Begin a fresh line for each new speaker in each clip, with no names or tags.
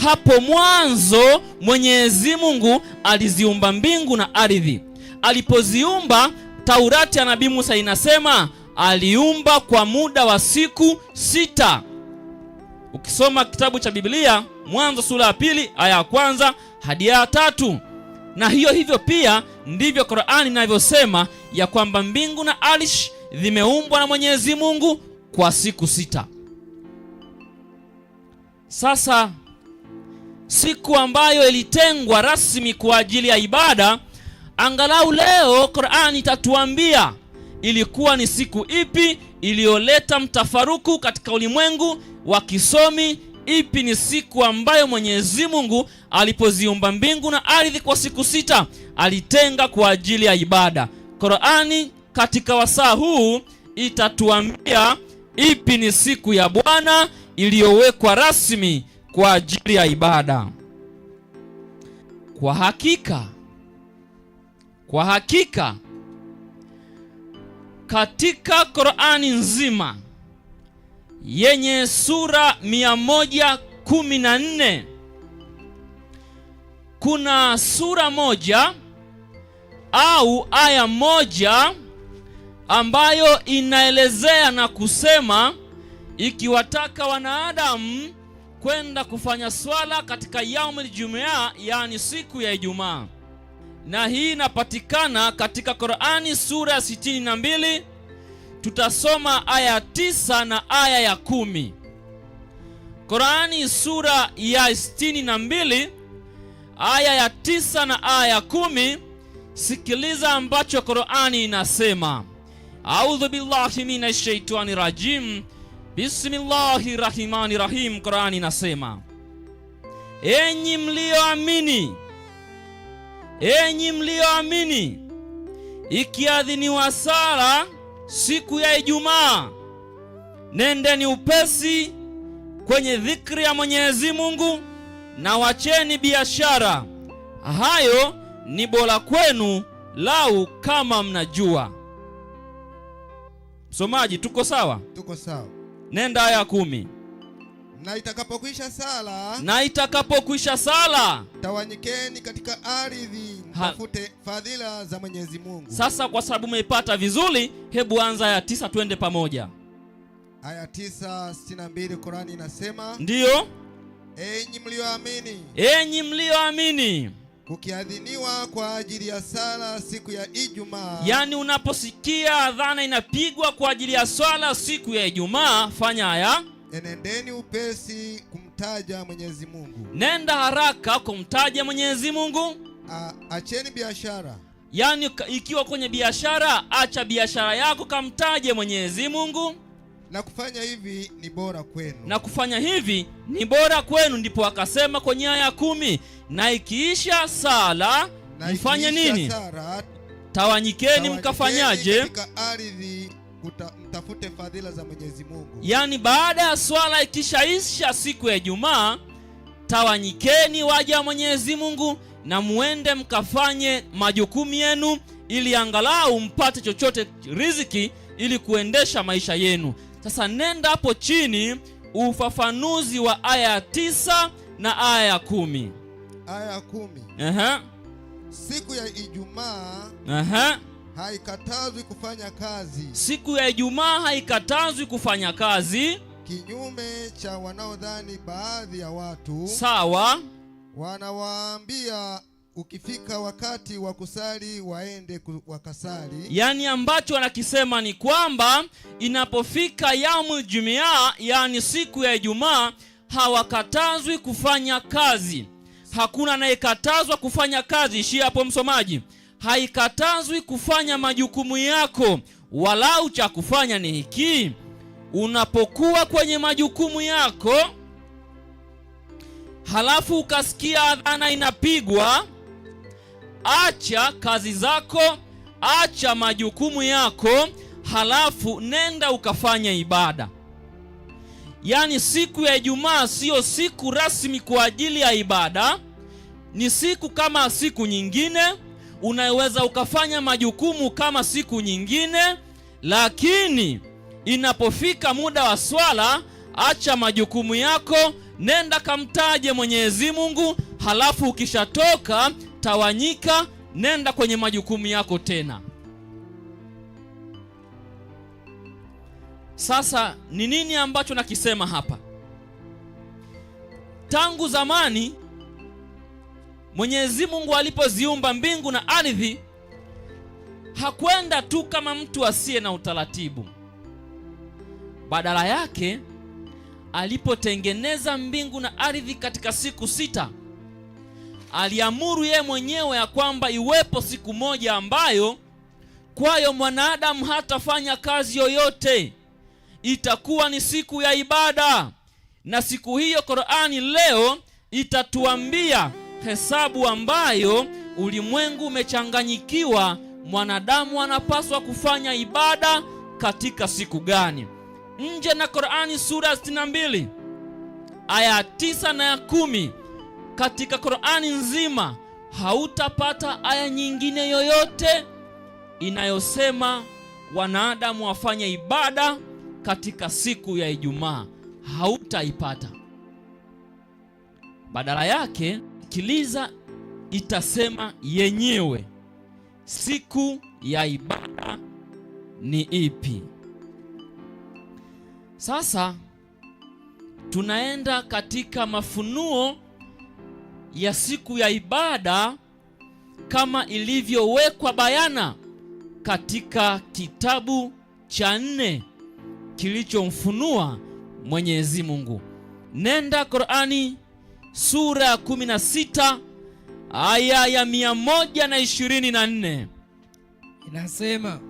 hapo mwanzo Mwenyezi Mungu aliziumba mbingu na ardhi. Alipoziumba, Taurati ya Nabii Musa inasema aliumba kwa muda wa siku 6. Ukisoma kitabu cha Biblia, Mwanzo sura ya 2 aya ya 1 hadi ya 3. Na hivyo pia ndivyo Qur'ani inavyosema ya kwamba mbingu na ardhi zimeumbwa na Mwenyezi Mungu kwa siku 6. Sasa siku ambayo ilitengwa rasmi kwa ajili ya ibada, angalau leo Qur'ani itatuambia ilikuwa ni siku ipi iliyoleta mtafaruku katika ulimwengu wa kisomi. Ipi ni siku ambayo Mwenyezi Mungu alipoziumba mbingu na ardhi kwa siku 6 alitenga kwa ajili ya ibada. Qur'ani katika wasaa huu itatuambia ipi ni siku ya Bwana iliyowekwa rasmi kwa ajili ya ibada. Kwa hakika katika Qur'ani nzima yenye sura 114 kuna sura moja au aya moja ambayo inaelezea na kusema ikiwataka wanadamu kwenda kufanya swala katika yaumul Jumaa, yani siku ya Ijumaa. Na hii inapatikana katika Qur'ani sura ya 62. Tutasoma aya 9 na aya ya 10. Qur'ani sura ya 62 aya ya 9 na aya ya 10. Sikiliza ambacho Qur'ani inasema. A'udhu billahi minash shaitani rajim. Bismillahir rahmanir rahim. Qur'ani inasema, enyi mlioamini, ikiadhiniwa sala siku ya Ijumaa, nendeni upesi kwenye dhikri ya Mwenyezi Mungu na wacheni biashara. Hayo ni bora kwenu lau kama mnajua. Msomaji, tuko sawa?
Tuko sawa.
Nenda aya 10.
Na itakapokwisha sala, tawanyikeni katika ardhi mtafute fadhila za Mwenyezi Mungu.
Sasa kwa sababu umeipata vizuri, hebu anza aya 9 twende pamoja.
Aya 9:62 Qur'ani inasema,
ndiyo,
enyi mlioamini,
kukiadhiniwa
kwa ajili ya sala siku ya Ijumaa.
Yani unaposikia adhana inapigwa kwa ajili ya swala siku ya Ijumaa, fanya haya:
enendeni upesi kumtaja Mwenyezi Mungu.
Nenda haraka kumtaja Mwenyezi Mungu.
Acheni biashara.
Yani ikiwa kwenye biashara, acha biashara yako, kamtaje Mwenyezi Mungu.
Na kufanya
hivi ni bora kwenu. Ndipo akasema kwenye aya 10, na ikiisha sala mfanye nini? Tawanyikeni mkafanyaje?
Katika ardhi mtafute fadhila za Mwenyezi Mungu.
Yani baada ya swala ikishaisha siku ya Ijumaa, tawanyikeni waja wa Mwenyezi Mungu na muende mkafanye majukumu yenu, ili angalau mpate chochote riziki ili kuendesha maisha yenu. Sasa nenda hapo chini ufafanuzi wa aya 9 na aya 10.
Aya 10. Siku ya Ijumaa haikatazwi kufanya kazi.
Siku ya Ijumaa haikatazwi kufanya kazi,
kinyume cha wanaodhani baadhi ya watu.
Sawa.
Wanawaambia ukifika wakati wa kusali waende wakasali.
Yani ambacho wanakisema ni kwamba inapofika yaumul Jumaa, yani siku ya Ijumaa, hawakatazwi kufanya kazi. Hakuna anayekatazwa kufanya kazi. Ishia hapo msomaji. Haikatazwi kufanya majukumu yako, walau cha kufanya ni hiki: unapokuwa kwenye majukumu yako halafu ukasikia adhana inapigwa, acha kazi zako, acha majukumu yako, halafu nenda ukafanya ibada. Yani siku ya Ijumaa sio siku rasmi kwa ajili ya ibada, ni siku kama siku nyingine. Unaweza ukafanya majukumu kama siku nyingine, lakini inapofika muda wa swala acha majukumu yako, nenda kamtaje Mwenyezi Mungu, halafu ukishatoka tawanyika, nenda kwenye majukumu yako tena. Sasa ni nini ambacho nakisema hapa? Tangu zamani Mwenyezi Mungu alipoziumba mbingu na ardhi, hakwenda tu kama mtu asiye na utaratibu. Badala yake, alipotengeneza mbingu na ardhi katika siku 6, aliamuru yeye mwenyewe ya kwamba iwepo siku moja ambayo kwayo mwanadamu hatafanya kazi yoyote. Itakuwa ni siku ya ibada, na siku hiyo Qur'ani leo itatuambia hesabu ambayo ulimwengu umechanganyikiwa, mwanadamu anapaswa kufanya ibada katika siku gani. Nje na Qur'ani sura 62 aya 9 na 10, katika Qur'ani nzima hautapata aya nyingine yoyote inayosema wanadamu wafanye ibada katika siku ya Ijumaa. Hautaipata. Badala yake, sikiliza, itasema yenyewe siku ya ibada ni ipi. Sasa tunaenda katika mafunuo ya siku ya ibada kama ilivyowekwa bayana katika kitabu cha 4 kilichomfunua Mwenyezi Mungu. Nenda Qur'ani sura ya 16 aya ya 124.
Inasema,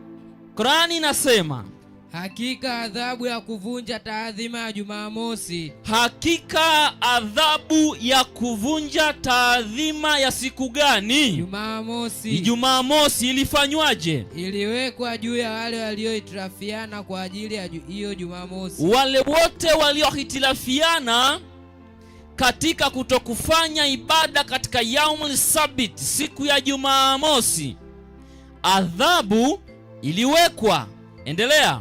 Qur'ani inasema,
hakika adhabu ya kuvunja taadhima ya Jumamosi.
Hakika adhabu ya kuvunja taadhima ya siku gani?
Jumamosi.
Jumamosi ilifanywaje?
Iliwekwa juu ya wale waliohitilafiana kwa ajili ya hiyo Jumamosi.
Wale wote waliohitilafiana katika kutokufanya ibada katika yaumul sabit, siku ya Jumamosi, adhabu iliwekwa. Endelea.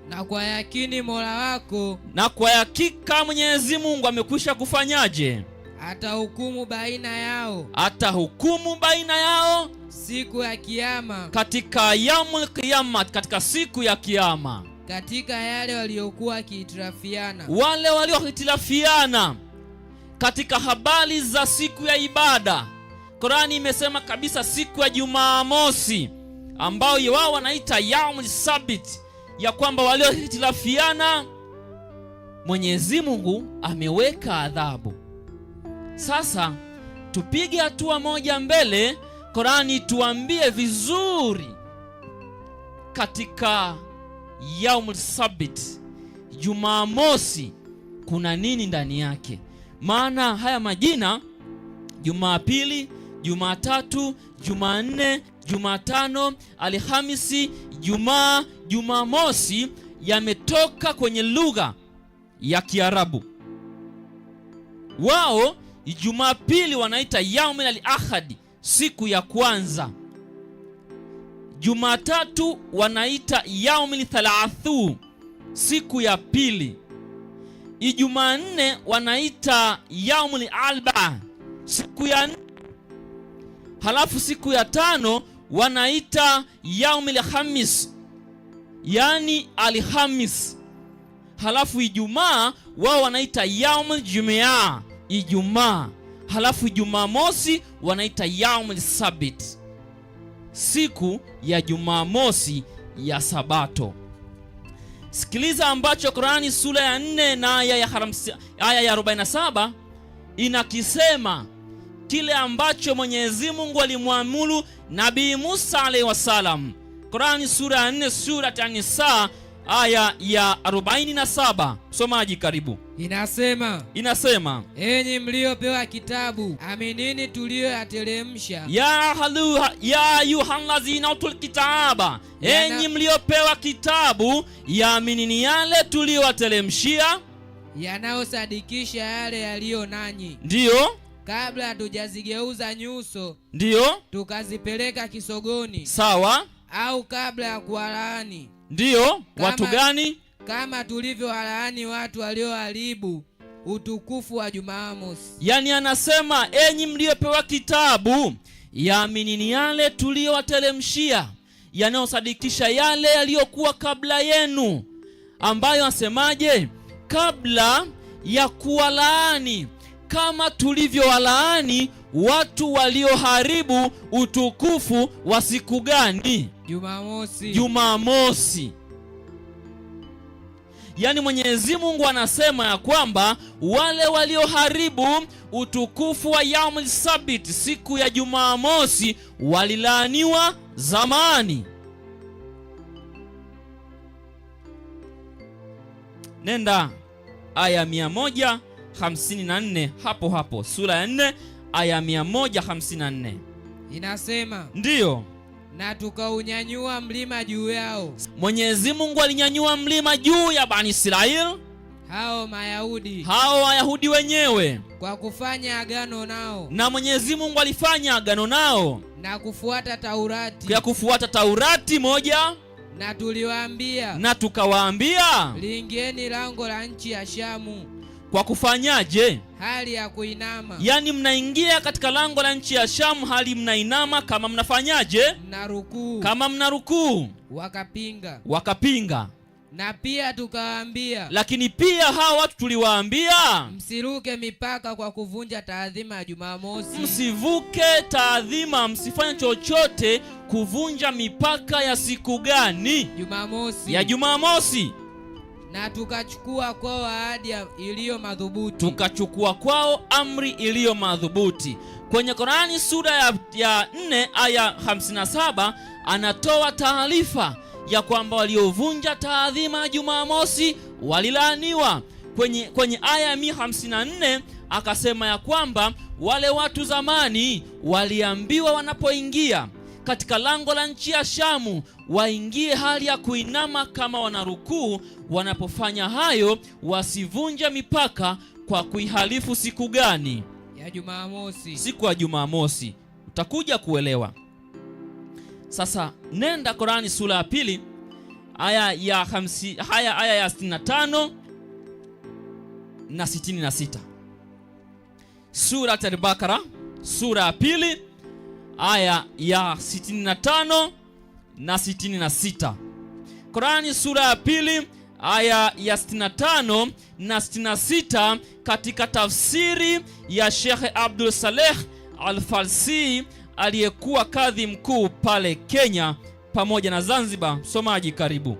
Na kwa yakini Mola wako,
na kwa hakika Mwenyezi Mungu amekwisha kufanyaje?
Atahukumu baina yao.
Atahukumu baina yao
siku ya kiyama,
katika yaumul qiyamah, katika siku ya kiyama,
katika yale waliokuwa wakihitilafiana.
Wale waliohitilafiana katika habari za siku ya ibada, Qur'ani imesema kabisa siku ya Jumamosi, ambao wao wanaita yaumul sabit, ya kwamba waliohitilafiana Mwenyezi Mungu ameweka adhabu. Sasa tupige hatua moja mbele, Qur'ani tuambie vizuri katika yaumul sabit, Jumamosi, kuna nini ndani yake? Maana haya majina Jumapili, Jumatatu, Jumanne, Jumatano, Alhamisi, Ijumaa, Jumamosi yametoka kwenye lugha ya Kiarabu. Wao Jumapili wanaita yaumul al-ahad, siku ya kwanza. Jumatatu wanaita yaumul thalathu, siku ya pili. Ijumanne wanaita yaumul arba, siku ya 4. Halafu siku ya 5 wanaita yaumul khamis, yani alhamis. Halafu Ijumaa wao wanaita yaumul jumua, Ijumaa. Halafu Jumamosi wanaita yaumul sabit, siku ya Jumamosi ya Sabato. Sikiliza ambacho Qur'ani sura ya 4 na aya ya 47 inakisema, kile ambacho Mwenyezi Mungu alimwamuru Nabii Musa alayhi wasallam. Qur'ani sura ya 4, sura An-Nisa aya ya 47. Somaji karibu. Inasema,
enyi mliopewa kitabu, aminini tuliyoyateremsha.
Ya ayuhallazina utul kitaba, enyi mliopewa kitabu, yaaminini yale tuliyowateremshia,
yanayosadikisha yale yaliyo nanyi.
Ndiyo,
kabla hatujazigeuza nyuso,
ndiyo,
tukazipeleka kisogoni.
Sawa.
Au kabla ya kuwalaani.
Ndiyo, watu gani?
kama tulivyowalaani watu walioharibu utukufu wa Jumamosi.
Yani anasema, enyi mliopewa kitabu, yaaminini yale tuliyowateremshia, yanayosadikisha yale yaliyokuwa kabla yenu, ambayo asemaje? Kabla ya kuwalaani, kama tulivyowalaani watu walioharibu utukufu wa siku gani?
Jumamosi.
Jumamosi. Yani Mwenyezi Mungu anasema ya kwamba wale walioharibu utukufu wa yaumul sabit, siku ya Jumamosi, walilaaniwa zamani. Nenda aya 154 hapo hapo, sura ya 4 aya 154
inasema,
ndiyo,
na tukaunyanyua mlima juu yao.
Mwenyezi Mungu alinyanyua mlima juu ya Bani Israeli,
hao Mayahudi,
hao Wayahudi wenyewe,
kwa kufanya agano nao.
Na Mwenyezi Mungu alifanya agano nao
na kufuata Taurati,
ya kufuata Taurati moja.
Na tuliwaambia,
na tukawaambia,
liingieni lango la nchi ya Shamu.
Kwa kufanyaje?
Hali ya kuinama.
Yani mnaingia katika lango la nchi ya Shamu hali mnainama. Kama mnafanyaje?
Mnarukuu.
Kama mnarukuu.
Wakapinga. Na pia tukawaambia,
lakini pia hawa watu tuliwaambia,
msiruke mipaka kwa kuvunja taadhima ya Jumamosi.
Msivuke taadhima, msifanye chochote kuvunja mipaka ya siku gani?
Jumamosi.
Ya Jumamosi.
Na tukachukua kwao ahadi iliyo madhubuti.
Tukachukua kwao amri iliyo madhubuti. Kwenye Qur'ani sura ya 4 aya 57 anatoa taarifa ya kwamba waliovunja taadhima ya Jumamosi walilaaniwa. Kwenye aya ya 154 akasema ya kwamba wale watu zamani waliambiwa wanapoingia katika lango la nchi ya Shamu waingie hali ya kuinama kama wanarukuu. Wanapofanya hayo wasivunje mipaka kwa kuihalifu siku gani?
Ya Jumamosi.
Siku ya Jumamosi. Utakuja kuelewa. Sasa nenda Qur'ani sura ya 2 aya ya 65 na 66. Sura Al-Baqara sura ya 2 aya ya 65 na 66. Qur'ani sura ya 2 aya ya 65 na 66 katika tafsiri ya Sheikh Abdul Saleh Al-Farsi aliyekuwa kadhi mkuu pale Kenya pamoja na Zanzibar. Msomaji karibu.